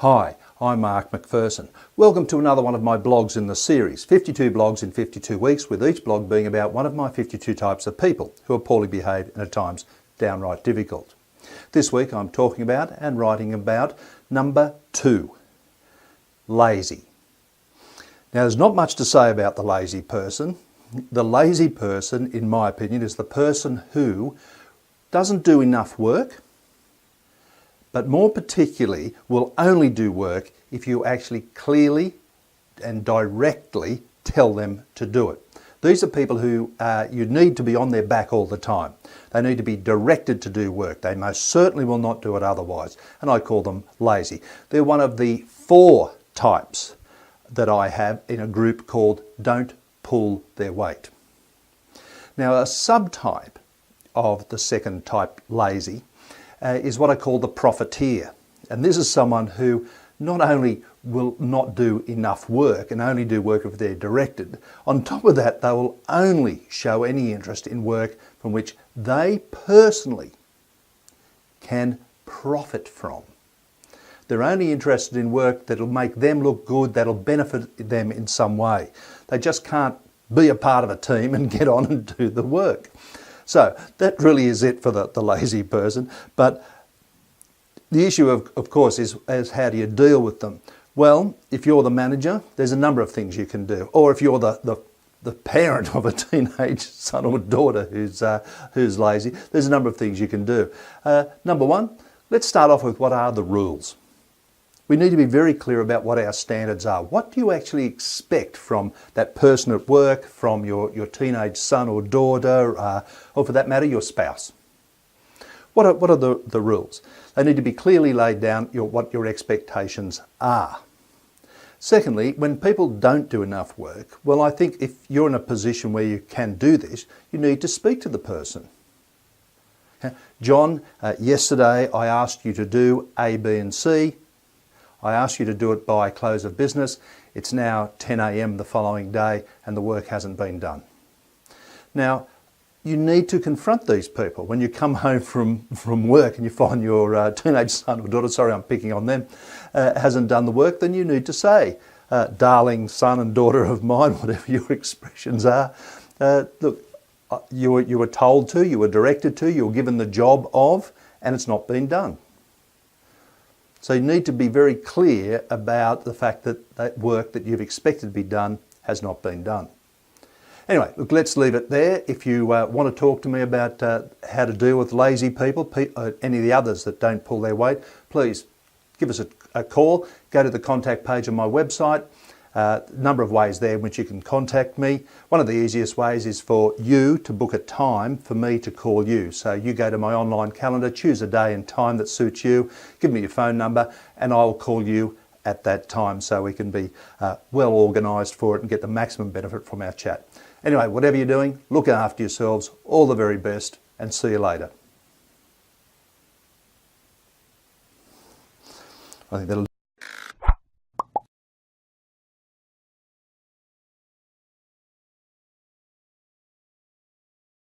Hi, I'm McPherson. Welcome to another one of my blogs in the series, 52 blogs in 52 weeks, with each blog being about one of my 52 types of people who are poorly behaved and at times downright difficult. This week I'm talking about and writing about number 2, lazy. Now there's not much to say about the lazy person. The lazy person, in my opinion, is the person who doesn't do enough work, but more particularly will only do work if you actually clearly and directly tell them to do it. These are people who you need to be on their back all the time. They need to be directed to do work. They most certainly will not do it otherwise, and I call them lazy. They're one of the 4 types that I have in a group called don't pull their weight. Now a subtype of the second type, lazy, is what I call the profiteer. And this is someone who not only will not do enough work and only do work if they're directed, on top of that they will only show any interest in work from which they personally can profit from. They're only interested in work that'll make them look good, that'll benefit them in some way. They just can't be a part of a team and get on and do the work. So that really is it for the lazy person. But the issue, of course, is how do you deal with them? Well, if you're the manager, there's a number of things you can do. Or if you're the parent of a teenage son or daughter who's lazy, there's a number of things you can do. Number 1, let's start off with what are the rules. We need to be very clear about what our standards are. What do you actually expect from that person at work, from your teenage son or daughter, or for that matter, your spouse? What are the rules? They need to be clearly laid down what your expectations are. Secondly, when people don't do enough work, well, I think if you're in a position where you can do this, you need to speak to the person. John, yesterday I asked you to do A, B and C. I asked you to do it by close of business. It's now 10 a.m. the following day and the work hasn't been done. Now, you need to confront these people. When you come home from work and you find your teenage son or daughter, sorry I'm picking on them, hasn't done the work, then you need to say, darling son and daughter of mine, whatever your expressions are, look, you were told to, you were directed to, you were given the job of, and it's not been done. So you need to be very clear about the fact that that work that you've expected to be done has not been done. Anyway, look, let's leave it there. If you want to talk to me about how to deal with lazy people, any of the others that don't pull their weight, please give us a call. Go to the contact page on my website. A number of ways there in which you can contact me. One of the easiest ways is for you to book a time for me to call you. So you go to my online calendar, choose a day and time that suits you, give me your phone number and I'll call you at that time so we can be well organised for it and get the maximum benefit from our chat. Anyway, whatever you're doing, look after yourselves, all the very best and see you later. I think that'll